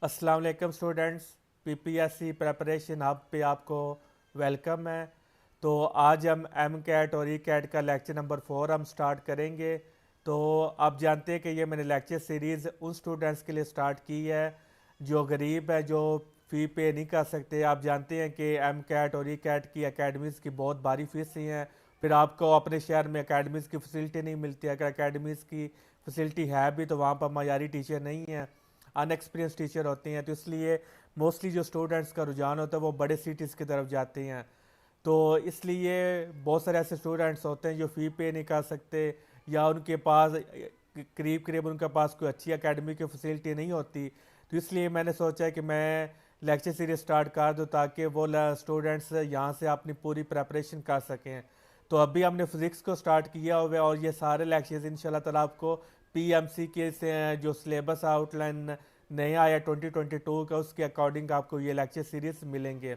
अस्सलाम वालेकुम students. PPSC preparation hub पे आपको वेलकम है। तो आज हम एम कैट और ई कैट का लेक्चर नंबर 4 हम स्टार्ट करेंगे। तो आप जानते हैं कि ये मैंने लेक्चर सीरीज़ उन स्टूडेंट्स के लिए स्टार्ट की है जो गरीब है, जो फ़ी पे नहीं कर सकते। आप जानते हैं कि एम कैट और ई कैट की एकेडमीज़ की बहुत भारी फीस हैं। फिर आपको अपने शहर में एकेडमीज़ की फैसिलिटी नहीं मिलती। अगर एकेडमीज़ की फैसिलिटी है भी तो वहाँ पर मयारी टीचर नहीं है, अनएक्सपीरियंस टीचर होते हैं। तो इसलिए मोस्टली जो स्टूडेंट्स का रुझान होता है वो बड़े सिटीज़ की तरफ जाते हैं। तो इसलिए बहुत सारे ऐसे स्टूडेंट्स होते हैं जो फ़ी पे नहीं कर सकते, या उनके पास करीब करीब उनके पास कोई अच्छी एकेडमी की फैसिलिटी नहीं होती। तो इसलिए मैंने सोचा कि मैं लेक्चर सीरीज स्टार्ट कर दूँ ताकि वो स्टूडेंट्स यहाँ से अपनी पूरी प्रेपरेशन कर सकें। तो अभी हमने फिज़िक्स को स्टार्ट किया हुआ है और ये सारे लेक्चर्स इंशाल्लाह ताला आपको पीएमसी के से जो सिलेबस आउटलाइन नया आया 2022 का, उसके अकॉर्डिंग आपको ये लेक्चर सीरीज मिलेंगे।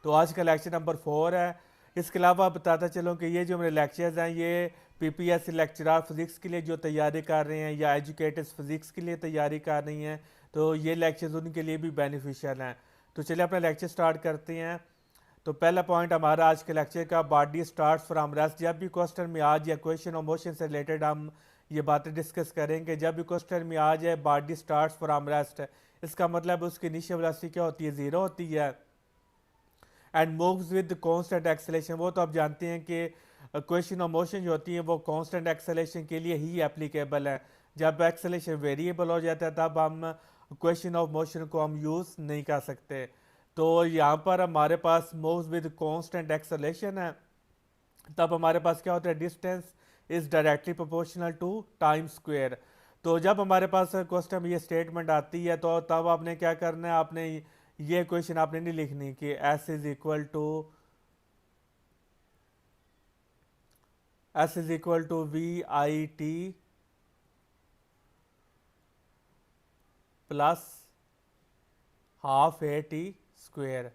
तो आज का लेक्चर नंबर 4 है। इसके अलावा बताता चलूँ कि ये जो मेरे लेक्चर्स हैं ये पीपीएससी लेक्चरर फिज़िक्स के लिए जो तैयारी कर रहे हैं या एजुकेटर्स फिज़िक्स के लिए तैयारी कर रही हैं, तो ये लेक्चर्स उनके लिए भी बेनिफिशियल हैं। तो चलिए अपना लेक्चर स्टार्ट करते हैं। तो पहला पॉइंट हमारा आज के लेक्चर का, बॉडी स्टार्ट्स फ्रॉम रेस्ट। जब भी क्वेश्चन में आ जाए क्वेश्चन और मोशन से रिलेटेड हम ये बातें डिस्कस करेंगे। जब भी क्वेश्चन में आ जाए बॉडी स्टार्ट्स फ्रॉम रेस्ट, इसका मतलब उसकी इनिशियल वेलोसिटी क्या होती है, ज़ीरो होती है। And moves with constant acceleration, वो तो आप जानते हैं कि क्वेश्चन ऑफ मोशन जो होती है वो कांस्टेंट एक्सेलेरेशन के लिए ही एप्लीकेबल है। जब एक्सेलेरेशन वेरिएबल हो जाता है तब हम क्वेश्चन ऑफ मोशन को हम यूज़ नहीं कर सकते। तो यहाँ पर हमारे पास मूव्स विद कांस्टेंट एक्सेलेरेशन है, तब हमारे पास क्या होता है, distance is directly proportional to time square. तो जब हमारे पास क्वेश्चन में ये स्टेटमेंट आती है तो तब आपने क्या करना है, आपने ये क्वेश्चन आपने नहीं लिखनी कि S is equal to V I T plus half A T square.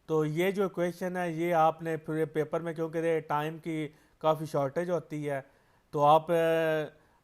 तो ये जो क्वेश्चन है ये आपने पूरे पेपर में, क्योंकि टाइम की काफ़ी शॉर्टेज होती है, तो आप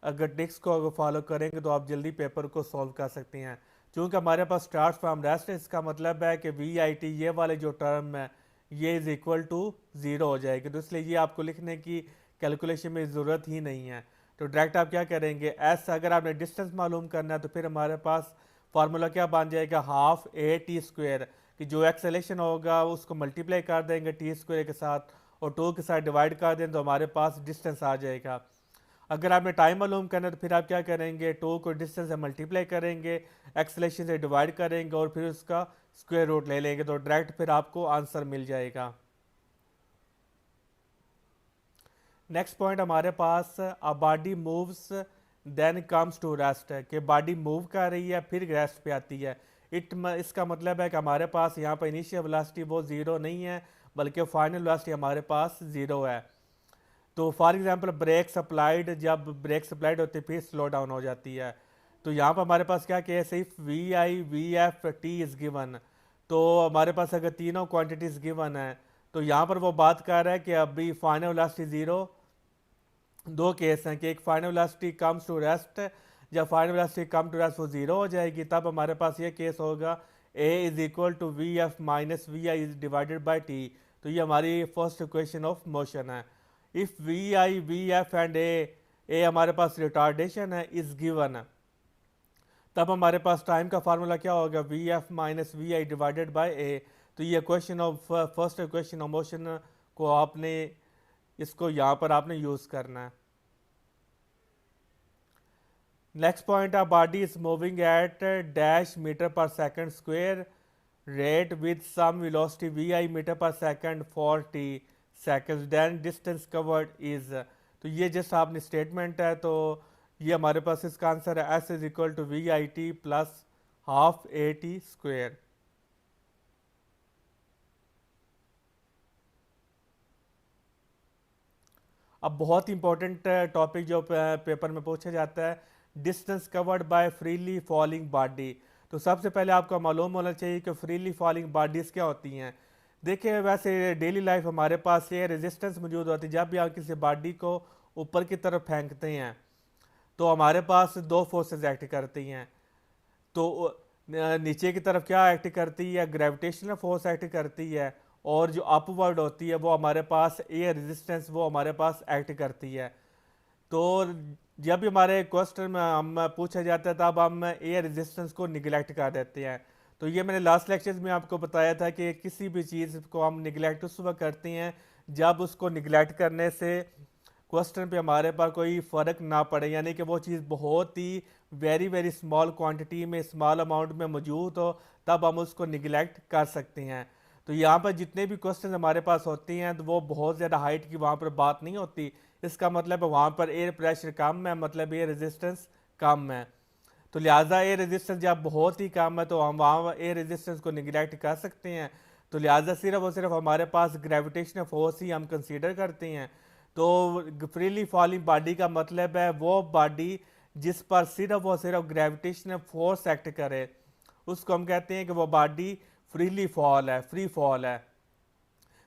अगर टिक्स को अगर फॉलो करेंगे तो आप जल्दी पेपर को सॉल्व कर सकते हैं। क्योंकि हमारे पास स्टार्ट फ्रॉम रेस्ट है, इसका मतलब है कि वी आई टी ये वाले जो टर्म है ये इज़ इक्वल टू ज़ीरो हो जाएगी। तो इसलिए ये आपको लिखने की कैलकुलेशन में ज़रूरत ही नहीं है। तो डायरेक्ट आप क्या करेंगे, एस अगर आपने डिस्टेंस मालूम करना है तो फिर हमारे पास फार्मूला क्या बन जाएगा, हाफ ए टी स्क्वेयर, कि जो एक्सेलेरेशन होगा उसको मल्टीप्लाई कर देंगे टी स्क्वेयर के साथ और टू के साथ डिवाइड कर दें तो हमारे पास डिस्टेंस आ जाएगा। अगर आपने टाइम मालूम करना है तो फिर आप क्या करेंगे, टू को डिस्टेंस से मल्टीप्लाई करेंगे, एक्सेलेरेशन से डिवाइड करेंगे और फिर उसका स्क्वायर रूट ले लेंगे, तो डायरेक्ट फिर आपको आंसर मिल जाएगा। नेक्स्ट पॉइंट हमारे पास, a body moves then comes to rest है, कि बॉडी मूव कर रही है फिर रेस्ट पे आती है। इसका मतलब है कि हमारे पास यहाँ पर इनिशियल वेलोसिटी वो ज़ीरो नहीं है बल्कि फाइनल वेलोसिटी हमारे पास ज़ीरो है। तो फॉर एग्जांपल ब्रेक सप्लाइड, जब ब्रेक सप्लाइड होती है फिर स्लो डाउन हो जाती है। तो यहाँ पर हमारे पास क्या केस है, if V I V F T is given, तो हमारे पास अगर तीनों क्वांटिटीज़ गिवन है तो यहाँ पर वो बात कर रहा है कि अभी फाइनल वेलोसिटी ज़ीरो। दो केस हैं कि एक final velocity comes to rest, जब final velocity come to rest वो ज़ीरो हो जाएगी, तब हमारे पास ये केस होगा A is equal to V F minus V I is divided by T. तो ये हमारी फर्स्ट इक्वेशन ऑफ मोशन है। If V I V F and A हमारे पास रिटार्डेशन है इज़ गिवन, तब हमारे पास टाइम का फार्मूला क्या होगा, V F minus V I divided by A. तो ये question of first equation of motion को आपने इसको यहाँ पर आपने यूज़ करना है। Next point, a body is moving at dash metre per second square rate with some velocity V I metre per second for T second, then distance covered is. तो ये जस्ट आपने स्टेटमेंट है, तो ये हमारे पास इसका आंसर है S is equal to V I T plus half A T square. अब बहुत ही इंपॉर्टेंट टॉपिक जो पेपर में पूछा जाता है, distance covered by freely falling body. तो सबसे पहले आपको मालूम होना चाहिए कि फ्रीली फॉलिंग बॉडीज़ क्या होती हैं। देखिए वैसे डेली लाइफ हमारे पास ये रेजिस्टेंस मौजूद होती है, जब भी आप किसी बॉडी को ऊपर की तरफ फेंकते हैं तो हमारे पास दो फोर्सेस एक्ट करती हैं। तो नीचे की तरफ क्या एक्ट करती है, ग्रेविटेशनल फोर्स एक्ट करती है, और जो अपवर्ड होती है वो हमारे पास एयर रेजिस्टेंस वो हमारे पास एक्ट करती है। तो जब भी हमारे क्वेश्चन में हम पूछा जाता है तब हम एयर रेजिस्टेंस को निगलेक्ट कर देते हैं। तो ये मैंने लास्ट लेक्चर में आपको बताया था कि किसी भी चीज़ को हम निगलेक्ट उस वक्त करते हैं जब उसको निगलेक्ट करने से क्वेश्चन पे हमारे पास कोई फ़र्क ना पड़े, यानी कि वो चीज़ बहुत ही वेरी वेरी स्मॉल क्वांटिटी में, स्मॉल अमाउंट में मौजूद हो, तब हम उसको निगलेक्ट कर सकते हैं। तो यहाँ पर जितने भी क्वेश्चन हमारे पास होती हैं तो वो बहुत ज़्यादा हाइट की वहाँ पर बात नहीं होती। इसका मतलब है वहाँ पर एयर प्रेशर कम है, मतलब एयर रेजिस्टेंस कम है। तो लिहाजा एयर रेजिस्टेंस जब बहुत ही कम है तो हम वहाँ एयर रेजिस्टेंस को निगलेक्ट कर सकते हैं। तो लिहाजा सिर्फ और सिर्फ हमारे पास ग्रेविटेशनल फोर्स ही हम कंसीडर करते हैं। तो फ्रीली फॉलिंग बॉडी का मतलब है वो बॉडी जिस पर सिर्फ और सिर्फ ग्रेविटेशनल फोर्स एक्ट करे, उसको हम कहते हैं कि वो बॉडी फ्रीली फॉल है, फ्री फॉल है।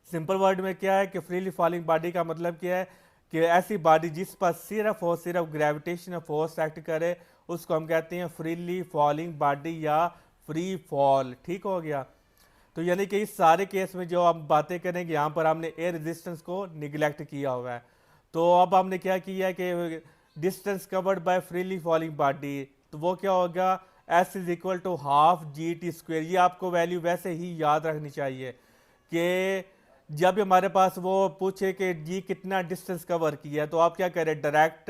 सिंपल वर्ड में क्या है कि फ्रीली फॉलिंग बॉडी का मतलब क्या है कि ऐसी बॉडी जिस पर सिर्फ और सिर्फ ग्रेविटेशनल फोर्स एक्ट करे, उसको हम कहते हैं फ्रीली फॉलिंग बॉडी या फ्री फॉल। ठीक हो गया। तो यानी कि इस सारे केस में जो हम बातें करेंगे यहाँ पर हमने एयर रेजिस्टेंस को निगलेक्ट किया हुआ है। तो अब हमने क्या किया कि distance covered by freely falling body, तो वो क्या होगा, S is equal to half G T square. ये आपको वैल्यू वैसे ही याद रखनी चाहिए कि जब हमारे पास वो पूछे कि जी कितना डिस्टेंस कवर किया, तो आप क्या करें, डायरेक्ट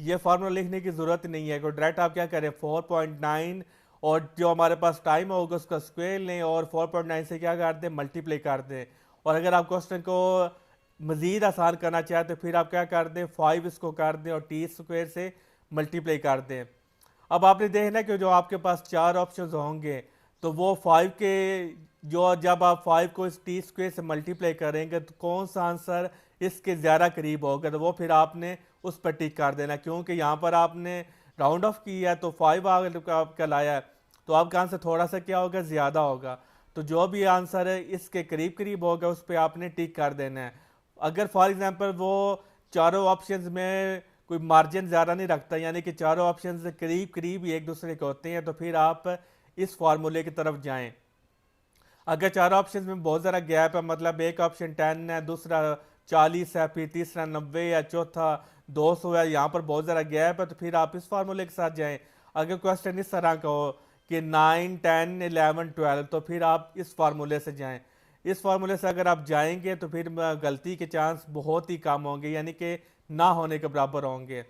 ये फार्मूला लिखने की ज़रूरत नहीं है। डायरेक्ट आप क्या करें, 4.9 और जो हमारे पास टाइम होगा उसका स्क्वायर लें और 4.9 से क्या कर दें, मल्टीप्लाई कर दें। और अगर आप क्वेश्चन को मज़ीद आसान करना चाहते तो फिर आप क्या कर दें, 5 इसको कर दें और टी स्क्वायर से मल्टीप्लाई कर दें। अब आपने देखना कि जो आपके पास चार ऑप्शंस होंगे तो वो 5 के जो जब आप 5 को इस टी स्क्वायर से मल्टीप्लाई करेंगे तो कौन सा आंसर इसके ज़्यादा करीब होगा, तो वो फिर आपने उस पर टिक कर देना। क्योंकि यहाँ पर आपने राउंड ऑफ किया है तो 5 आपका लाया है, तो आपका आंसर थोड़ा सा क्या होगा, ज़्यादा होगा। तो जो भी आंसर है इसके करीब करीब होगा उस पर आपने टिक कर देना है। अगर फॉर एग्जांपल वो चारों ऑप्शंस में कोई मार्जिन ज़्यादा नहीं रखता, यानी कि चारों ऑप्शंस करीब करीब ही एक दूसरे के होते हैं, तो फिर आप इस फार्मूले की तरफ जाएं। अगर चारों ऑप्शन में बहुत ज़्यादा गैप है, मतलब एक ऑप्शन 10 है, दूसरा 40 है, फिर तीसरा 90 है, चौथा 200 है, यहाँ पर बहुत ज़्यादा गैप है, तो फिर आप इस फार्मूले के साथ जाएं। अगर क्वेश्चन इस तरह का हो कि 9, 10, 11, 12, तो फिर आप इस फार्मूले से जाएं। इस फार्मूले से अगर आप जाएंगे तो फिर गलती के चांस बहुत ही कम होंगे, यानी कि ना होने के बराबर होंगे।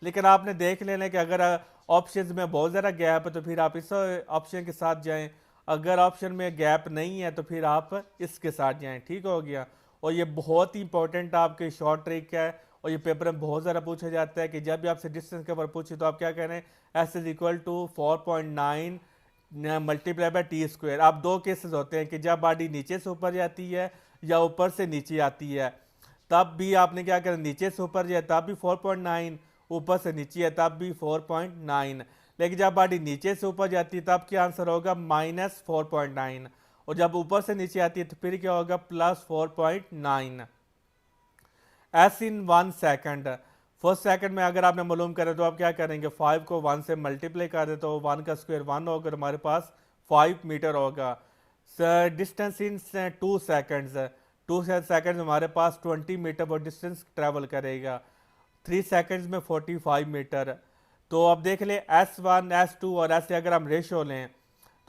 लेकिन आपने देख लेना कि अगर ऑप्शंस में बहुत ज़्यादा गैप है तो फिर आप इस ऑप्शन के साथ जाएं। अगर ऑप्शन में गैप नहीं है तो फिर आप इसके साथ जाएं। ठीक हो गया। और ये बहुत ही इंपॉर्टेंट आपके शॉर्ट ट्रिक है और ये पेपर में बहुत ज़्यादा पूछा जाता है कि जब भी आपसे डिस्टेंस के ऊपर पूछे तो आप क्या करें, S is equal to 4.9 multiply by T square. आप दो केसेस होते हैं कि जब बॉडी नीचे से ऊपर जाती है या ऊपर से नीचे आती है, तब भी आपने क्या करना, नीचे से ऊपर जाए तब भी 4.9, ऊपर से नीचे है तब भी 4.9। लेकिन जब बॉडी नीचे से ऊपर जाती है तब क्या आंसर होगा, -4.9, और जब ऊपर से नीचे आती है तो फिर क्या होगा, +4.9। एस इन 1 सेकेंड, फर्स्ट सेकंड में अगर आपने मालूम करें तो आप क्या करेंगे, 5 को 1 से मल्टीप्लाई कर दे तो 1 का स्क्वायर 1 होगा, हमारे पास 5 मीटर होगा। डिस्टेंस इन 2 सेकेंड्स, 2 सेकेंड्स हमारे पास 20 मीटर वो डिस्टेंस ट्रेवल करेगा। 3 सेकेंड्स में 45 मीटर। तो अब देख लें S1, S2 और S अगर हम रेशो लें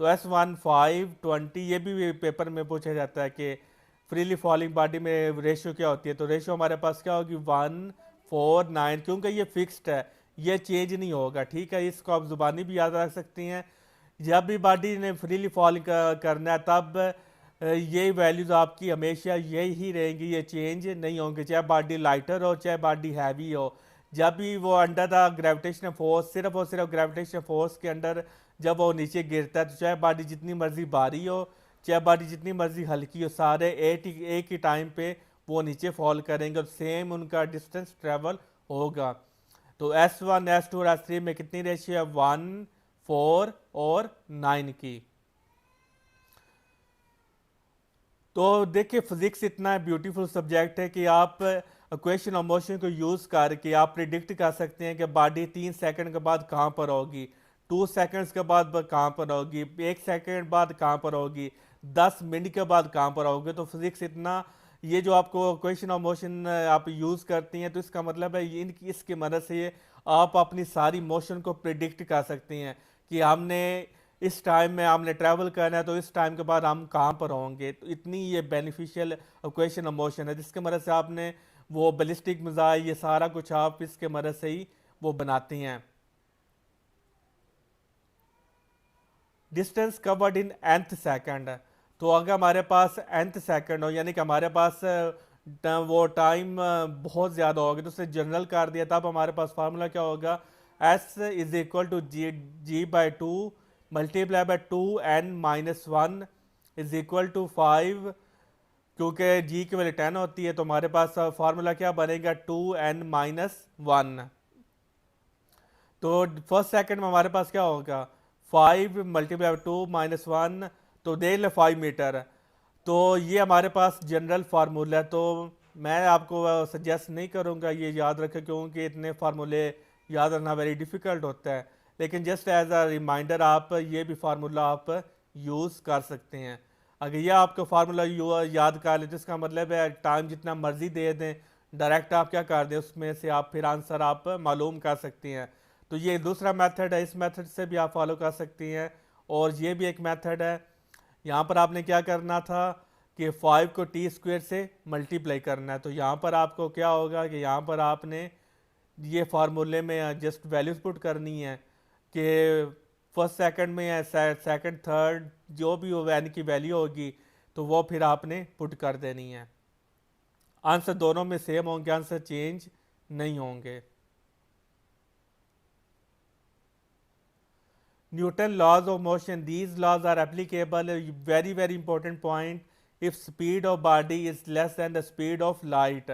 तो S1 5, 20, ये भी पेपर में पूछा जाता है कि फ्रीली फॉलिंग बॉडी में रेशियो क्या होती है, तो रेशियो हमारे पास क्या होगी, 1:4:9, क्योंकि ये फिक्स्ड है, ये चेंज नहीं होगा। ठीक है, इसको आप जुबानी भी याद रख सकती हैं। जब भी बॉडी ने फ्रीली फॉल करना है तब ये वैल्यूज आपकी हमेशा यही रहेंगी, ये चेंज नहीं होंगे, चाहे बॉडी लाइटर हो चाहे बॉडी हैवी हो। जब भी वो अंडर द ग्रेविटेशनल फोर्स, सिर्फ और सिर्फ ग्रेविटेशनल फोर्स के अंडर जब वो नीचे गिरता है, तो चाहे बॉडी जितनी मर्जी भारी हो चाहे बॉडी जितनी मर्जी हल्की हो, सारे एक ही टाइम पे वो नीचे फॉल करेंगे और सेम उनका डिस्टेंस ट्रेवल होगा। तो S1, S2 और S3 में कितनी रेशियो है, 1, 4 और 9 की। तो देखिए फिजिक्स इतना ब्यूटीफुल सब्जेक्ट है कि आप क्वेश्चन ऑफ मोशन को यूज़ करके आप प्रिडिक्ट कर सकते हैं कि बॉडी 3 सेकंड के बाद कहाँ पर होगी। 2 सेकंड्स के बाद कहाँ पर होगी, 1 सेकंड बाद कहाँ पर होगी, 10 मिनट के बाद कहाँ पर होगी। तो फिजिक्स इतना, ये जो आपको क्वेश्चन ऑफ मोशन आप यूज़ करती हैं, तो इसका मतलब है इसकी मदद से आप अपनी सारी मोशन को प्रिडिक्ट कर सकती हैं कि हमने इस टाइम में हमने ट्रैवल करना है, तो इस टाइम के बाद हम कहाँ पर होंगे। तो इतनी ये बेनिफिशियल क्वेश्चन ऑफ मोशन है, जिसके मदद से आपने वो बैलिस्टिक मिसाइल, ये सारा कुछ आप इसके मदद से ही वो बनाती हैं। Distance covered in nth second. तो अगर हमारे पास nth सेकंड हो, यानी कि हमारे पास वो टाइम बहुत ज़्यादा होगी, तो उसे जनरल कर दिया, तब हमारे पास फार्मूला क्या होगा, s is equal to g/2 multiply by 2n-1 is equal to 5। क्योंकि g की वैल्यू 10 होती है, तो हमारे पास फार्मूला क्या बनेगा, 2n-1। तो फर्स्ट सेकंड में हमारे पास क्या होगा, 5 मल्टीप्लाई 2-1, तो देख ले 5 मीटर। तो ये हमारे पास जनरल फार्मूला है। तो मैं आपको सजेस्ट नहीं करूँगा ये याद रखें, क्योंकि इतने फार्मूले याद रखना वेरी डिफ़िकल्ट होता है। लेकिन जस्ट एज अ रिमाइंडर आप ये भी फार्मूला आप यूज़ कर सकते हैं। अगर ये आपको फार्मूला याद कर ले, तो इसका मतलब है टाइम जितना मर्जी दे दें, डायरेक्ट आप क्या कर दें, उसमें से आप फिर आंसर आप मालूम कर सकती हैं। तो ये दूसरा मेथड है, इस मेथड से भी आप फॉलो कर सकती हैं। और ये भी एक मेथड है। यहाँ पर आपने क्या करना था कि 5 को t² से मल्टीप्लाई करना है। तो यहाँ पर आपको क्या होगा कि यहाँ पर आपने ये फार्मूले में जस्ट वैल्यूज पुट करनी है कि फर्स्ट सेकंड में या सेकंड थर्ड जो भी वो यानी की वैल्यू होगी, तो वो फिर आपने पुट कर देनी है। आंसर दोनों में सेम होंगे, आंसर चेंज नहीं होंगे। Newton laws of motion, these laws are applicable, a very important point, if speed of body is less than the speed of light।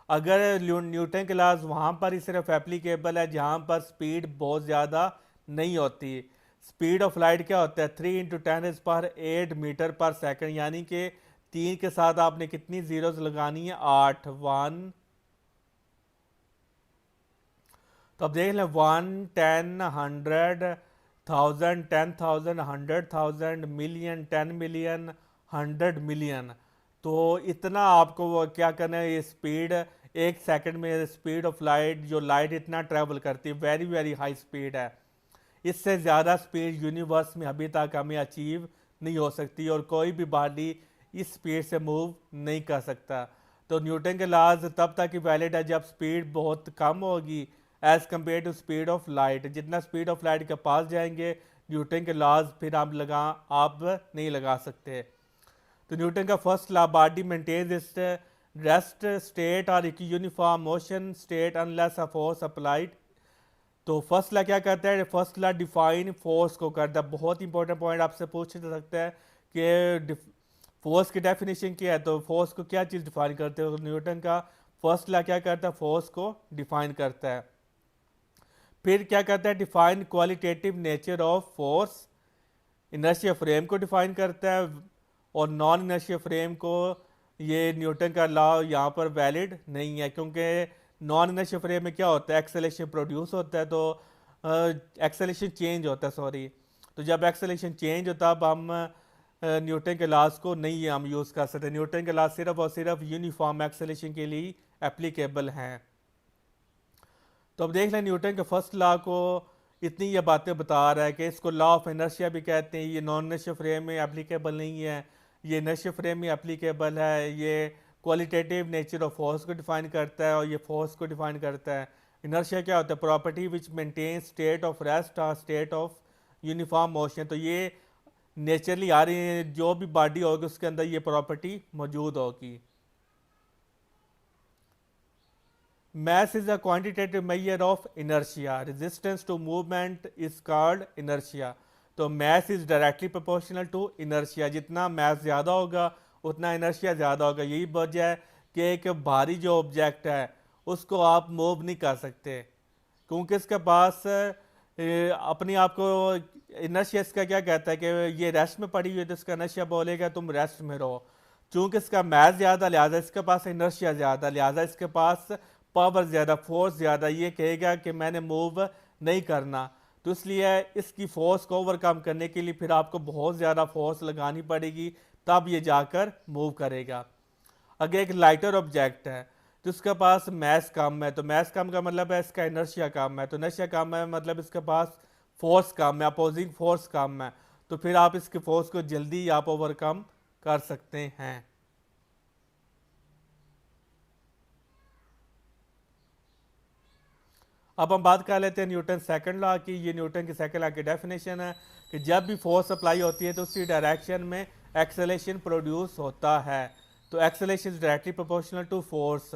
अगर न्यूटन के लॉज वहाँ पर ही सिर्फ एप्लीकेबल है जहाँ पर स्पीड बहुत ज़्यादा नहीं होती। स्पीड ऑफ लाइट क्या होता है, 3 × 10⁸ मीटर पर सेकंड, यानी कि 3 के साथ आपने कितनी जीरोस लगानी है, 8। 1, तो अब देख लें, 1, 10, 100, 1000, 10,000, 100,000, मिलियन, 10 मिलियन, 100 मिलियन। तो इतना आपको वो क्या करना है, ये स्पीड 1 सेकंड में स्पीड ऑफ लाइट, जो लाइट इतना ट्रैवल करती है, वेरी हाई स्पीड है। इससे ज़्यादा स्पीड यूनिवर्स में अभी तक हमें अचीव नहीं हो सकती, और कोई भी बॉडी इस स्पीड से मूव नहीं कर सकता। तो न्यूटन के लॉज तब तक ही वैलिड है जब स्पीड बहुत कम होगी as compare to speed of light. जितना स्पीड ऑफ लाइट के पास जाएंगे, न्यूटन के लॉज फिर आप नहीं लगा सकते। तो न्यूटन का first law, body maintains its rest state और uniform motion state unless a force applied. तो फर्स्ट लॉ क्या करता है, फर्स्ट लॉ डिफाइन फोर्स को करता है। बहुत इंपॉर्टेंट पॉइंट आपसे पूछ सकता है कि फोर्स की डेफिनेशन क्या है, तो फोर्स को क्या चीज़ डिफाइन करते हैं। तो न्यूटन का फर्स्ट लॉ क्या करता है, फोर्स को डिफाइन करता है। फिर क्या करता है, define qualitative nature of force, inertia frame को डिफाइन करता है। और नॉन इनर्शिया फ्रेम को ये न्यूटन का लॉ यहाँ पर वैलिड नहीं है, क्योंकि नॉन इनर्शिया फ्रेम में क्या होता है, एक्सेलेरेशन प्रोड्यूस होता है, तो एक्सेलेरेशन चेंज होता है, सॉरी। तो जब एक्सेलेरेशन चेंज होता है, अब हम न्यूटन के लॉज को नहीं हम यूज़ कर सकते। न्यूटन के लॉज सिर्फ और सिर्फ यूनिफॉर्म एक्सेलेरेशन के लिए एप्लीकेबल हैं। तो अब देख लें, न्यूटन के फर्स्ट लॉ को इतनी ये बातें बता रहा है कि इसको लॉ ऑफ इनर्शिया भी कहते हैं। ये नॉन इनर्शिया फ्रेम में एप्लीकेबल नहीं है, ये इनर्शिया फ्रेम में एप्लीकेबल है। ये क्वालिटेटिव नेचर ऑफ फोर्स को डिफाइन करता है, और ये फोर्स को डिफाइन करता है। इनर्शिया क्या होता है, property which maintain state of rest और स्टेट ऑफ यूनिफॉर्म मोशन। तो ये नेचुरली आ रही है, जो भी बॉडी होगी उसके अंदर ये प्रॉपर्टी मौजूद होगी। Mass is a quantitative measure of inertia. Resistance to movement is called inertia. तो mass is directly proportional to inertia. जितना mass ज़्यादा होगा उतना inertia ज़्यादा होगा। यही वजह है कि एक भारी जो ऑब्जेक्ट है उसको आप मूव नहीं कर सकते, क्योंकि इसके पास अपनी आपको इनर्शिया इसका क्या कहता है कि ये रेस्ट में पड़ी हुई है, तो इसका इनर्शिया बोलेगा तुम रेस्ट में रहो। चूंकि इसका मैथ ज़्यादा, लिहाजा इसके पास इनर्शिया ज़्यादा, लिहाजा इसके पास पावर ज़्यादा, फोर्स ज़्यादा, ये कहेगा कि मैंने मूव नहीं करना। तो इसलिए इसकी फोर्स को ओवरकम करने के लिए फिर आपको बहुत ज़्यादा फोर्स लगानी पड़ेगी, तब ये जाकर मूव करेगा। अगर एक लाइटर ऑब्जेक्ट है तो उसके पास मैस कम है, तो मैस कम का मतलब है इसका इनर्शिया कम है, तो इनर्शिया कम है मतलब इसके पास फोर्स कम है, अपोजिंग फोर्स कम है, तो फिर आप इसके फोर्स को जल्दी आप ओवरकम कर सकते हैं। अब हम बात कर लेते हैं न्यूटन सेकंड लॉ की। ये न्यूटन की सेकंड लॉ की डेफिनेशन है कि जब भी फोर्स अप्लाई होती है तो उसी डायरेक्शन में एक्सेलेरेशन प्रोड्यूस होता है। तो acceleration is directly proportional to force,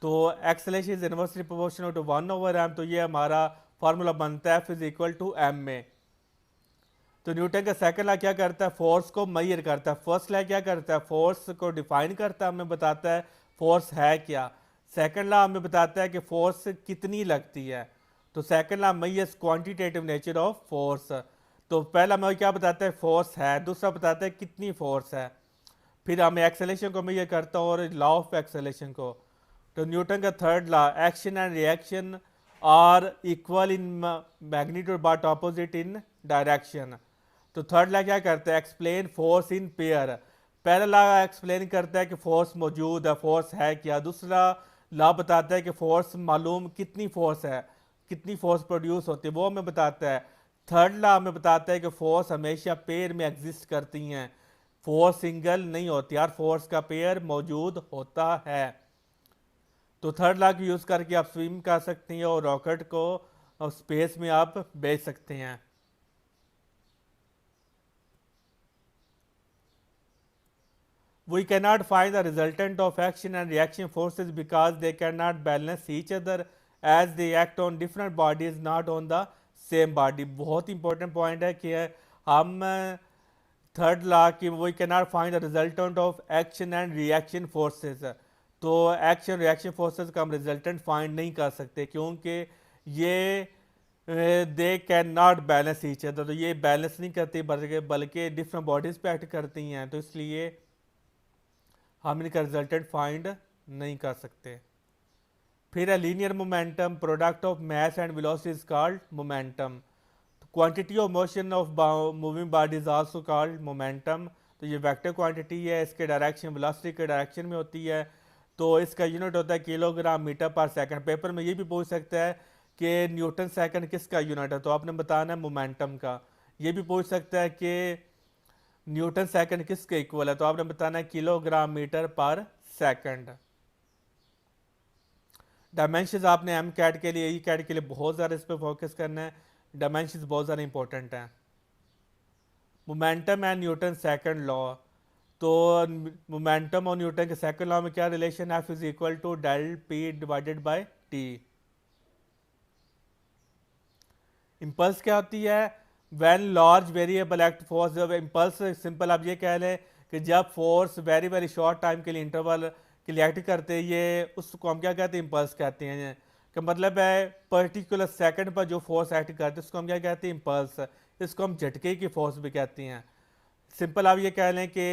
तो acceleration is inversely proportional to 1/m। तो ये हमारा फार्मूला बनता है F is equal to m में। तो न्यूटन का सेकंड लॉ क्या करता है, फोर्स को मेजर करता है। फर्स्ट लॉ क्या करता है, फोर्स को डिफाइन करता है, हमें बताता है फोर्स है क्या। सेकंड लॉ हमें बताता है कि फोर्स कितनी लगती है। तो second law measures quantitative nature of force. तो पहला हमें क्या बताता है, फोर्स है, दूसरा बताता है कितनी फोर्स है। फिर हमें एक्सेलेरेशन को मेजर करता है और लॉ ऑफ एक्सेलेरेशन को। तो न्यूटन का third law, action and reaction are equal in magnitude but opposite in direction. तो थर्ड लॉ क्या करता है, एक्सप्लेन फोर्स इन पेयर। पहला लॉ एक्सप्लेन करता है कि फोर्स मौजूद है, फोर्स है क्या। दूसरा लॉ बताता है कि फोर्स मालूम कितनी फोर्स है, कितनी फोर्स प्रोड्यूस होती है, वो हमें बताता है। थर्ड लॉ हमें बताता है कि फोर्स हमेशा पेयर में एग्जिस्ट करती हैं, फोर्स सिंगल नहीं होती, हर फोर्स का पेयर मौजूद होता है। तो थर्ड लॉ को यूज़ करके आप स्विम कर सकते हैं और रॉकेट को स्पेस में आप भेज सकते हैं। We cannot find the resultant of action and reaction forces because they cannot balance each other as they act on different bodies, not on the same body। बहुत इंपॉर्टेंट पॉइंट है कि हम थर्ड लॉ की we cannot find the resultant of action and reaction forces. तो action reaction forces का हम resultant find नहीं कर सकते क्योंकि ये they can not balance each other. तो ये बैलेंस नहीं करती बल्कि डिफरेंट बॉडीज पे एक्ट करती हैं, तो इसलिए हम इनका रिजल्टेंट फाइंड नहीं कर सकते। फिर है linear momentum, product of mass and velocity is called momentum. Quantity of motion of moving body is also called momentum. तो ये वेक्टर क्वांटिटी है, इसके डायरेक्शन वेलोसिटी के डायरेक्शन में होती है। तो इसका यूनिट होता है kilogram metre per second. Paper में ये भी पूछ सकता है कि न्यूटन सेकंड किसका यूनिट है, तो आपने बताना है मोमेंटम का। ये भी पूछ सकता है कि न्यूटन सेकंड किसके इक्वल है, तो आपने बताना है kilogram metre per second. Dimensions आपने एम कैट के लिए, ई कैट के लिए बहुत ज़्यादा इस पर फोकस करना है, डायमेंशंस बहुत ज़्यादा इंपॉर्टेंट हैं। Momentum and Newton second law. तो मोमेंटम और न्यूटन के सेकंड लॉ में क्या रिलेशन है, F is equal to del P divided by T. Impulse क्या होती है, when large variable act force. जब इम्पल्स सिंपल आप ये कह लें कि जब force very very short time के लिए इंटरवल के लिए एक्ट करते हैं, ये उसको हम क्या कहते हैं, इम्पल्स कहते हैं। का मतलब है पर्टिकुलर सेकंड पर जो फोर्स एक्ट करते हैं उसको हम क्या कहते हैं, इम्पल्स। इसको हम झटके की फोर्स भी कहते हैं। सिंपल आप ये कह लें कि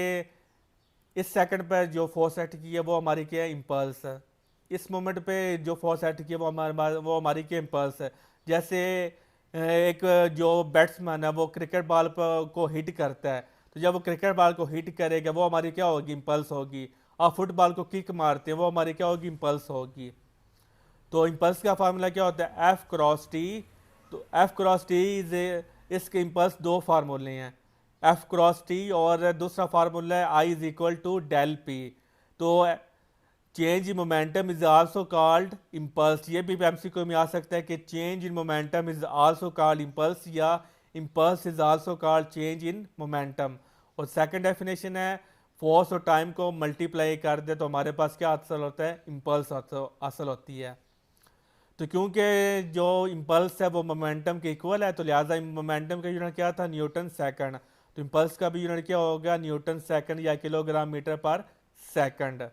इस सेकंड पर जो फोर्स एक्ट की है वो हमारी क्या है, इम्पल्स। इस मोमेंट पे जो फोर्स एक्ट की है वो हमारी क्या, इम्पल्स है। जैसे एक जो बैट्समैन है वो क्रिकेट बॉल को हिट करता है, तो जब वो क्रिकेट बॉल को हिट करेगा वो हमारी क्या होगी, इम्पल्स होगी। और फुटबॉल को किक मारते हैं वो हमारी क्या होगी, इम्पल्स होगी। तो इम्पल्स का फार्मूला क्या होता है, एफ क्रॉस टी। तो एफ क्रॉस टी इसके इम्पल्स दो फार्मूले हैं, एफ क्रॉस टी और दूसरा फार्मूला है I is equal to del P. तो change in momentum is also called impulse. ये भी एमसीक्यू में आ सकता है कि change in momentum is also called impulse, या impulse is also called change in momentum. और सेकंड डेफिनेशन है फोर्स और टाइम को मल्टीप्लाई कर दे तो हमारे पास क्या हासिल होता है, इम्पल्स हासिल होती है। तो क्योंकि जो इम्पल्स है वो मोमेंटम के इक्वल है, तो लिहाजा मोमेंटम का यूनिट क्या था, न्यूटन सेकंड। तो इम्पल्स का भी यूनिट क्या होगा, न्यूटन सेकंड या kilogram metre per second.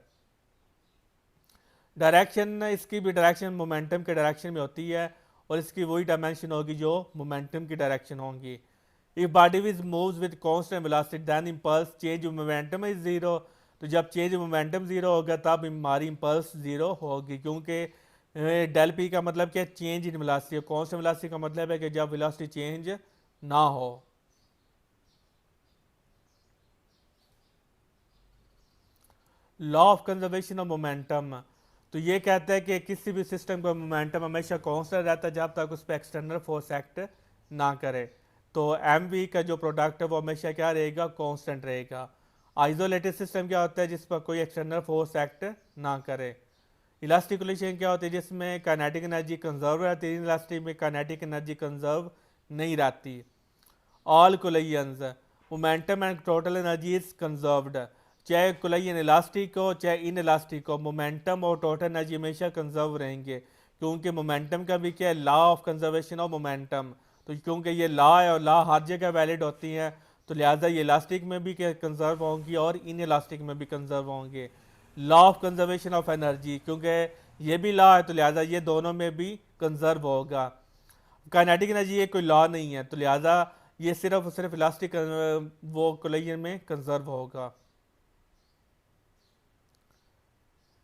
Direction, इसकी भी डायरेक्शन मोमेंटम के डायरेक्शन में होती है और इसकी वही डायमेंशन होगी जो मोमेंटम की डायरेक्शन होंगी। If body is moves with constant velocity then impulse change momentum is zero. तो जब चेंज मोमेंटम जीरो होगा तब हमारी इंपल्स जीरो होगी, क्योंकि डेल पी का मतलब क्या, चेंज इन वेलोसिटी। कौन से वेलोसिटी का मतलब है कि जब वेलोसिटी चेंज ना हो। Law of conservation of momentum, तो ये कहता है कि किसी भी सिस्टम का मोमेंटम हमेशा कांस्टेंट रहता है जब तक उस पर एक्सटर्नल फोर्स एक्ट ना करे। तो एम वी का जो प्रोडक्ट है वो हमेशा क्या रहेगा, कांस्टेंट रहेगा। आइसोलेटेड सिस्टम क्या होता है, जिस पर कोई एक्सटर्नल फोर्स एक्ट ना करे। इलास्टिक कोलिशन क्या होती है, जिसमें काइनेटिक एनर्जी कंजर्व रहती है, इलास्टिक में काइनेटिक एनर्जी कंजर्व नहीं रहती। All collisions momentum and total energy is conserved, चाहे कोलिजन इलास्टिक हो चाहे इन इलास्टिक हो, मोमेंटम और टोटल एनर्जी हमेशा कंजर्व रहेंगे, क्योंकि मोमेंटम का भी क्या है, law of conservation of momentum. तो क्योंकि ये लॉ है और लॉ हर जगह वैलिड होती हैं, तो लिहाजा ये इलास्टिक में भी कंजर्व होंगी और इन इलास्टिक में भी कंजर्व होंगे। Law of conservation of energy, क्योंकि ये भी लॉ है तो लिहाजा ये दोनों में भी कंजर्व होगा। काइनेटिक एनर्जी ये कोई लॉ नहीं है, तो लिहाजा ये सिर्फ और सिर्फ इलास्टिक वो कोलिजन में कंजर्व होगा।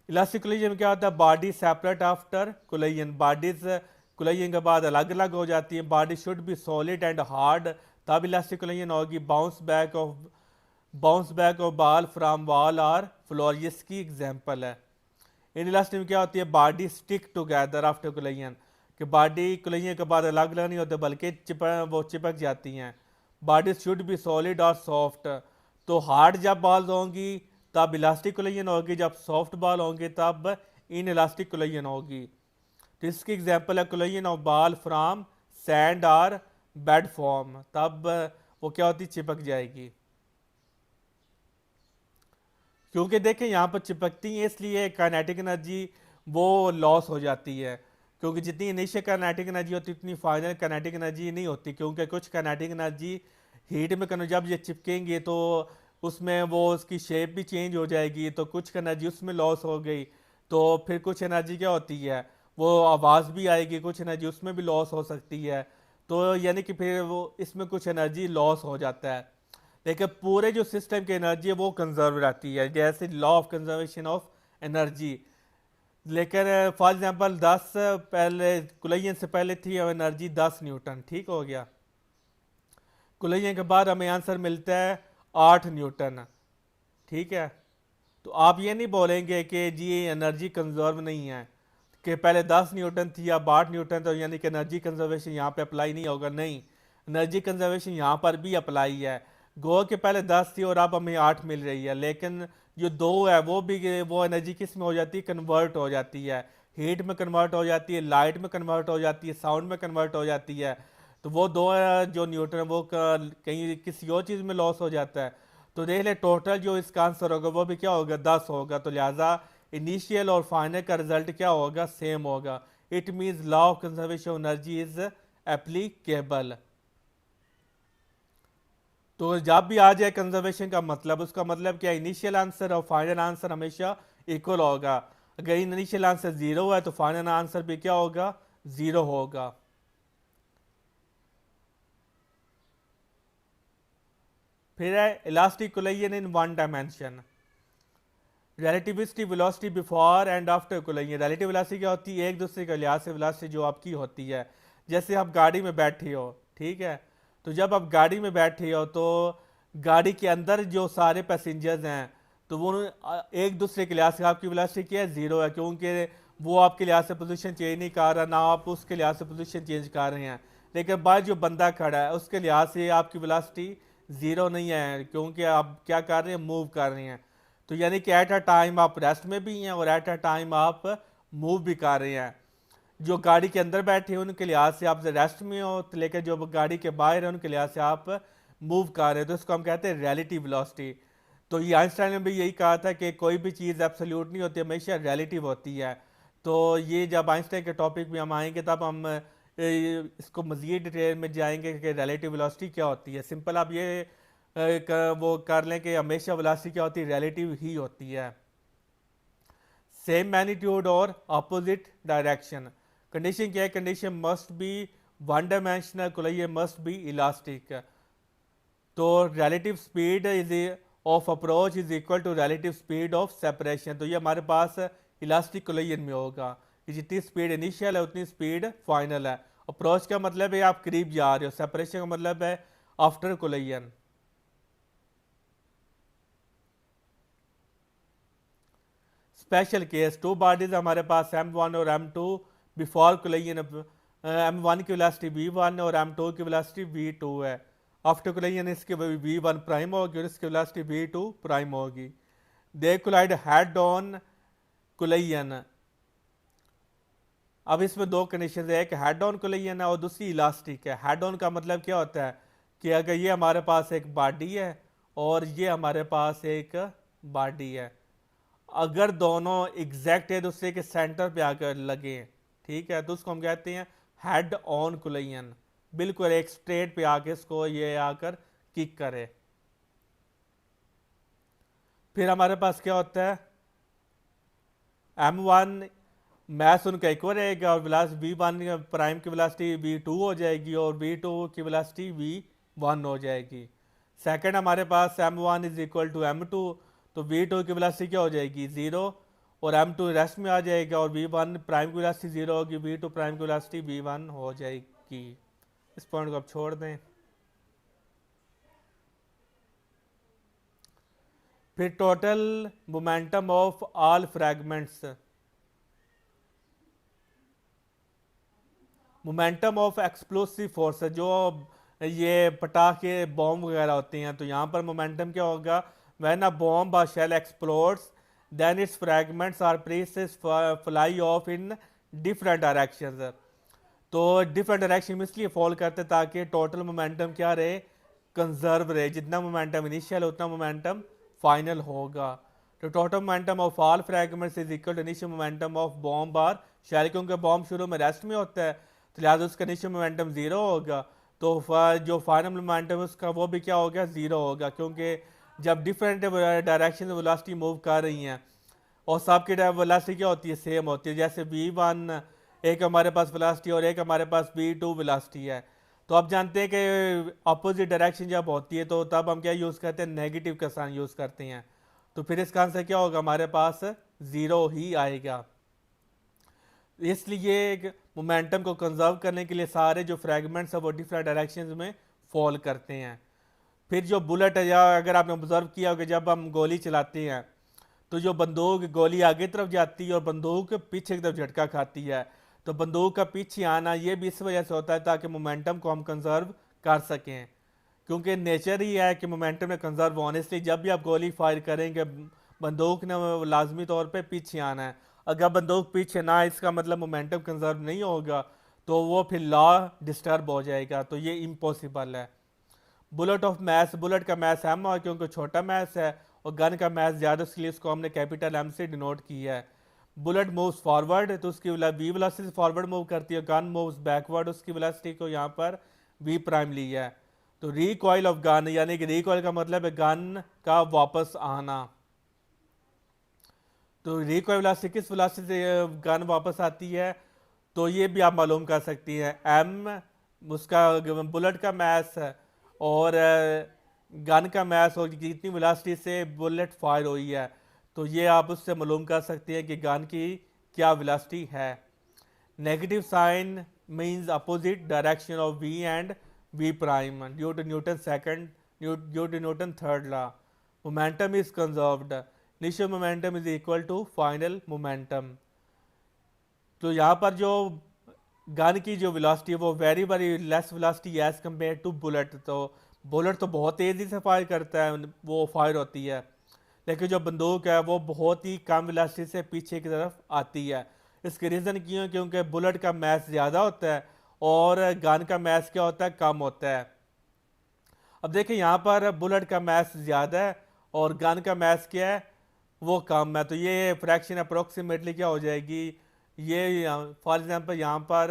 इलास्टिक कोलिजन में क्या होता है, body separate after collision, bodies collision के बाद अलग अलग हो जाती है। Body should be solid and hard, तब इलास्टिक कोलिजन होगी। Bounce back of ball from wall और फ्लोर, ये इसकी एग्जांपल है। इन इलास्टिक में क्या होती है, body stick together after collision, कि बॉडी कोलिजन के बाद अलग अलग नहीं होते बल्कि चिपक जाती हैं। बॉडी शुड बी सॉलिड और सॉफ्ट, तो हार्ड जब बॉल्स होंगी तब इलास्टिक कोलिजन होगी, जब सॉफ्ट बॉल होंगे तब इन इलास्टिक कोलिजन होगी। तो इसकी एग्जांपल है collision of ball from sand और बेड फॉर्म, तब वो क्या होती, चिपक जाएगी। क्योंकि देखें यहाँ पर चिपकती है इसलिए काइनेटिक एनर्जी वो लॉस हो जाती है, क्योंकि जितनी इनिशियल काइनेटिक एनर्जी होती है उतनी फाइनल काइनेटिक एनर्जी नहीं होती, क्योंकि कुछ काइनेटिक एनर्जी हीट में जब ये चिपकेंगे तो उसमें वो उसकी शेप भी चेंज हो जाएगी, तो कुछ एनर्जी उसमें लॉस हो गई। तो फिर कुछ एनर्जी क्या होती है, वो आवाज़ भी आएगी, कुछ एनर्जी उसमें भी लॉस हो सकती है। तो यानी कि फिर वो इसमें कुछ एनर्जी लॉस हो जाता है, लेकिन पूरे जो सिस्टम की एनर्जी है वो कंजर्व रहती है, जैसे law of conservation of energy. लेकिन फॉर एग्जांपल 10 पहले कुलियन से पहले थी एनर्जी 10 न्यूटन, ठीक हो गया। कुलियन के बाद हमें आंसर मिलता है 8 न्यूटन, ठीक है। तो आप ये नहीं बोलेंगे कि जी एनर्जी कंजर्व नहीं है, कि पहले 10 न्यूटन थी अब 8 न्यूटन, तो यानी कि एनर्जी कंजर्वेशन यहाँ पे अप्लाई नहीं होगा। नहीं, एनर्जी कंजर्वेशन यहाँ पर भी अप्लाई है। गो के पहले 10 थी और अब हमें 8 मिल रही है, लेकिन जो 2 है वो भी वो एनर्जी किस में हो जाती है, कन्वर्ट हो जाती है। हीट में कन्वर्ट हो जाती है, लाइट में कन्वर्ट हो जाती है, साउंड में कन्वर्ट हो जाती है। तो वो 2 जो न्यूटन है वो कहीं किसी और चीज़ में लॉस हो जाता है। तो देख ले टोटल जो इसका आंसर होगा वो भी क्या होगा, 10 होगा। तो लिहाजा इनिशियल और फाइनल का रिजल्ट क्या होगा, सेम होगा। It means law of conservation energy is applicable. तो जब भी आ जाए कंजर्वेशन का मतलब, उसका मतलब क्या, इनिशियल आंसर और फाइनल आंसर हमेशा इक्वल होगा। अगर इनिशियल आंसर 0 है तो फाइनल आंसर भी क्या होगा, 0 होगा। फिर है elastic collision in one dimension. Relativistic velocity before and after collision. Relative velocity क्या होती है, एक दूसरे के लिहाज से वेलोसिटी जो आपकी होती है। जैसे आप गाड़ी में बैठे हो, ठीक है, तो जब आप गाड़ी में बैठे हो तो गाड़ी के अंदर जो सारे पैसेंजर्स हैं तो वो एक दूसरे के लिहाज से आपकी वेलोसिटी क्या है, 0 है, क्योंकि वो आपके लिहाज से पोजीशन चेंज नहीं कर रहा, ना आप उसके लिहाज से पोजीशन चेंज कर रहे हैं। लेकिन बाद जो बंदा खड़ा है उसके लिहाज से आपकी वेलोसिटी 0 नहीं है, क्योंकि आप क्या कर रहे हैं, मूव कर रहे हैं। तो यानी कि एट अ टाइम आप रेस्ट में भी हैं और एट अ टाइम आप मूव भी कर रहे हैं। जो गाड़ी के अंदर बैठे हैं उनके लिहाज से आप रेस्ट में हो, तो लेकिन जो गाड़ी के बाहर है उनके लिहाज से आप मूव कर रहे हैं, तो इसको हम कहते हैं रिलेटिव वेलोसिटी। तो ये आइंस्टाइन ने भी यही कहा था कि कोई भी चीज़ एब्सोल्यूट नहीं होती, हमेशा रिलेटिव होती है। तो ये जब आइंस्टाइन के टॉपिक में हम आएंगे तब हम इसको मज़ीद डिटेल में जाएंगे कि रिलेटिव वेलोसिटी क्या होती है। सिंपल आप ये वो कर लें कि हमेशा वेलोसिटी क्या होती है, रिलेटिव ही होती है। सेम मैग्नीट्यूड और अपोजिट डायरेक्शन। कंडीशन क्या है, condition must be one dimensional, collision must be elastic. तो relative speed is of approach is equal to relative speed of separation. तो ये हमारे पास इलास्टिक कोलिजन में होगा, कि जितनी स्पीड इनिशियल है उतनी स्पीड फाइनल है। अप्रोच का मतलब है आप करीब जा रहे हो, सेपरेशन का मतलब है after collision. Special case, two bodies हमारे पास m1 और m2 बिफोर कोलिजन, m1 की वेलोसिटी v1 और m2 की वेलोसिटी v2 है। आफ्टर कोलिजन इसकी v1 प्राइम होगी और इसकी वेलोसिटी v2 प्राइम होगी। दे कोलाइड हेड ऑन कोलिजन। अब इसमें दो कंडीशन है, एक हेड ऑन कोलिजन है और दूसरी इलास्टिक है। हेड ऑन का मतलब क्या होता है कि अगर ये हमारे पास एक बॉडी है और ये हमारे पास एक बॉडी है, अगर दोनों एग्जैक्ट एक दूसरे के सेंटर पे आकर लगे, ठीक है, तो उसको हम कहते हैं हेड ऑन कोलिजन। बिल्कुल एक स्ट्रेट पे आके इसको ये आकर किक करे। फिर हमारे पास क्या होता है, m1 मैथ उनका इक्वल रहेगा और v1 प्राइम की वेलोसिटी v2 हो जाएगी और v2 की वेलोसिटी v1 हो जाएगी। सेकंड हमारे पास m1 is equal to m2, तो v2 की वेलोसिटी क्या हो जाएगी 0 और m2 रेस्ट में आ जाएगा और v1 प्राइम की वेलोसिटी 0 होगी, v2 प्राइम की वेलोसिटी v1 हो जाएगी। इस पॉइंट को आप छोड़ दें। फिर total momentum of all fragments, momentum of explosive force, जो ये पटाखे बॉम्ब वगैरह होते हैं, तो यहाँ पर मोमेंटम क्या होगा, व्हेन अ बॉम्ब और shell explodes then its fragments are places fly off in different directions. तो डिफरेंट डायरेक्शन में इसलिए फॉल करते ताकि टोटल मोमेंटम क्या रहे, कंजर्व रहे। जितना मोमेंटम इनिशियल उतना मोमेंटम फाइनल होगा। तो total momentum of all fragments is equal to initial momentum of bomb और शेल, क्योंकि बॉम्ब शुरू में रेस्ट में होता है तो लिहाजा उसका इनिशियल मोमेंटम जीरो होगा। तो जो फाइनल मोमेंटम उसका वो भी क्या होगा, जीरो होगा, क्योंकि जब डिफरेंट डायरेक्शन में वेलोसिटी मूव कर रही हैं और सबकी वेलोसिटी क्या होती है, सेम होती है। जैसे v1 एक हमारे पास वेलोसिटी और एक हमारे पास v2 वेलोसिटी है, तो आप जानते हैं कि अपोजिट डायरेक्शन जब होती है तो तब हम क्या यूज़ करते हैं, नेगेटिव का साइन यूज़ करते हैं। तो फिर इसका आंसर क्या होगा, हमारे पास ज़ीरो ही आएगा। इसलिए मोमेंटम को कंजर्व करने के लिए सारे जो फ्रैगमेंट्स है वो डिफरेंट डायरेक्शंस में फॉल करते हैं। फिर जो बुलेट है, या अगर आपने ऑब्जर्व किया होगा जब हम गोली चलाते हैं तो जो बंदूक गोली आगे तरफ जाती है और बंदूक पीछे की तरफ झटका खाती है, तो बंदूक का पीछे आना ये भी इस वजह से होता है ताकि मोमेंटम को हम कंजर्व कर सकें, क्योंकि नेचर ही है कि मोमेंटम में कंजर्व होने, इसलिए जब भी आप गोली फायर करेंगे बंदूक ने लाजमी तौर पे पीछे आना है। अगर बंदूक पीछे ना, इसका मतलब मोमेंटम कंजर्व नहीं होगा, तो वो फिर लॉ डिस्टर्ब हो जाएगा, तो ये इम्पॉसिबल है। बुलेट ऑफ मैथ, बुलेट का मैथ एम है क्योंकि छोटा मैथ है, और गन का मैथ ज़्यादा, इसलिए इसको हमने कैपिटल एम से डिनोट किया है। बुलेट मूव्स फॉरवर्ड, तो उसकी वी वेलोसिटी फॉरवर्ड मूव करती है। गन मूव्स बैकवर्ड, उसकी वेलोसिटी को यहाँ पर वी प्राइम लिया है। तो रिकॉइल ऑफ गन, यानी कि रिकॉइल का मतलब है गन का वापस आना। तो रिकॉइल वेलोसिटी किस वेलोसिटी से गन वापस आती है, तो ये भी आप मालूम कर सकती हैं। एम उसका बुलेट का मैथ है और गन का मैथ, और जितनी वेलोसिटी से बुलेट फायर हुई है, तो ये आप उससे मालूम कर सकते हैं कि गन की क्या वेलोसिटी है। Negative sign means opposite direction of V and V prime due to Newton second, due to Newton third law. Momentum is conserved, initial momentum is equal to final momentum. तो यहाँ पर जो gun की जो velocity है वो very very less velocity as compare to bullet. तो bullet तो बहुत तेज़ी से फायर करता है, वो फायर होती है, लेकिन जो बंदूक है वो बहुत ही कम वेलोसिटी से पीछे की तरफ आती है। इसके रीज़न क्यों, क्योंकि बुलेट का मैथ ज़्यादा होता है और गन का मैथ क्या होता है, कम होता है। अब देखिए यहाँ पर बुलेट का मैथ ज़्यादा है और गन का मैथ क्या है, वो कम है, तो ये फ्रैक्शन अप्रोक्सीमेटली क्या हो जाएगी, ये फॉर एग्जांपल यहाँ पर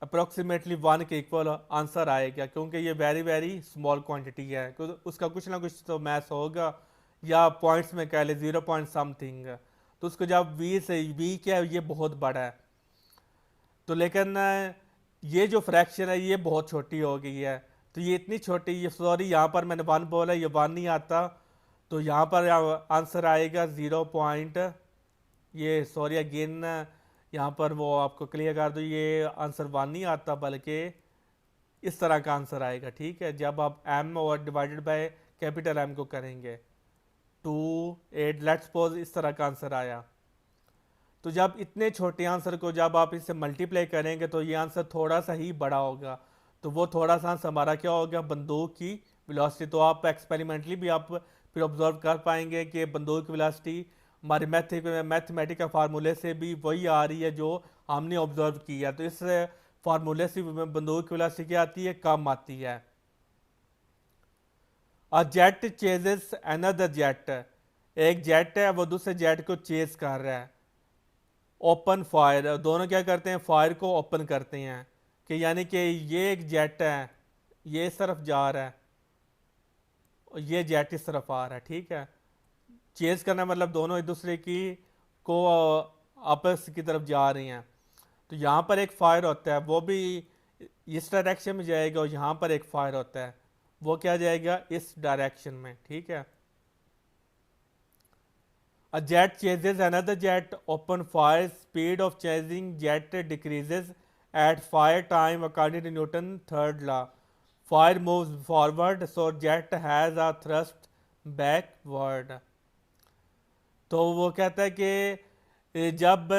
अप्रोक्सीमेटली 1 के इक्वल आंसर आएगा, क्योंकि ये वेरी वेरी स्मॉल क्वांटिटी है, उसका कुछ ना कुछ तो मैथ होगा, या पॉइंट्स में कह ले 0 पॉइंट समथिंग, तो उसको जब वी से वी क्या है, ये बहुत बड़ा है। तो लेकिन ये जो फ्रैक्शन है ये बहुत छोटी हो गई है, तो ये इतनी छोटी, ये सॉरी यहाँ पर मैंने 1 बोला, ये 1 नहीं आता, तो यहाँ पर आंसर आएगा 0 पॉइंट, ये सॉरी अगेन यहाँ पर वो आपको क्लियर कर दो, ये आंसर 1 नहीं आता बल्कि इस तरह का आंसर आएगा। ठीक है, जब आप m और डिवाइडेड बाय कैपिटल M को करेंगे 2 8 लेट्स सपोज इस तरह का आंसर आया। तो जब इतने छोटे आंसर को जब आप इससे मल्टीप्लाई करेंगे तो ये आंसर थोड़ा सा ही बड़ा होगा। तो वो थोड़ा सा आंसर हमारा क्या होगा, बंदूक की वेलोसिटी। तो आप एक्सपेरिमेंटली भी आप फिर ऑब्जर्व कर पाएंगे कि बंदूक की वेलोसिटी हमारे मैथमेटिकल फार्मूले से भी वही आ रही है जो हमने ऑब्जर्व किया। तो इस फार्मूले से बंदूक की वेलोसिटी क्या आती है, कम आती है। A jet ceases another jet, एक जेट है वो दूसरे जेट को चेज कर रहा है। ओपन फायर, दोनों क्या करते हैं, फायर को ओपन करते हैं। कि यानी कि ये एक जेट है, ये इस तरफ जा रहा है और ये जेट इस तरफ आ रहा है। ठीक है, चेज करना मतलब दोनों एक दूसरे की को आपस की तरफ जा रही हैं। तो यहाँ पर एक फायर होता है, वो भी इस डायरेक्शन में जाएगा, और यहाँ पर एक फायर होता है, वो क्या जाएगा, इस डायरेक्शन में। ठीक है, a jet chases another jet, open fire, speed of chasing jet decreases at fire time according to Newton third law. Fire moves forward, so jet has a thrust backward. तो वो कहता है कि जब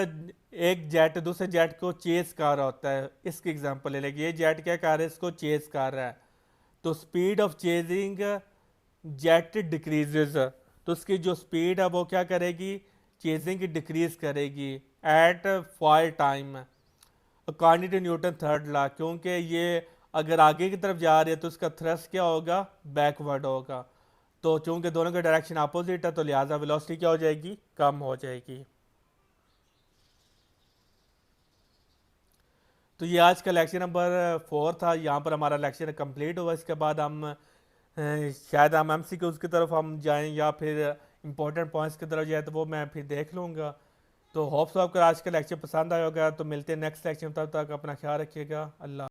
एक जेट दूसरे जेट को chess कर रहा होता है, इसकी एग्जांपल ले लेंगे, ये जेट क्या कर रहा है, इसको चेस कर रहा है। तो speed of chasing jet decreases, तो उसकी जो स्पीड है वो क्या करेगी, चेजिंग की डिक्रीज करेगी at fire time according to Newton third law. क्योंकि ये अगर आगे की तरफ जा रही है तो उसका थ्रस्ट क्या होगा, बैकवर्ड होगा। तो चूंकि दोनों के डायरेक्शन अपोजिट है तो लिहाजा वेलोसिटी क्या हो जाएगी, कम हो जाएगी। तो ये आज का लेक्चर नंबर 4 था। यहाँ पर हमारा लेक्चर कंप्लीट हुआ। इसके बाद हम शायद हम MCQs की तरफ हम जाएं या फिर इंपॉर्टेंट पॉइंट्स की तरफ जाए, तो वो मैं फिर देख लूँगा। तो होप्स आपको आज का लेक्चर पसंद आया होगा। तो मिलते हैं नेक्स्ट लेक्चर में, तब तक अपना ख्याल रखिएगा। अल्लाह।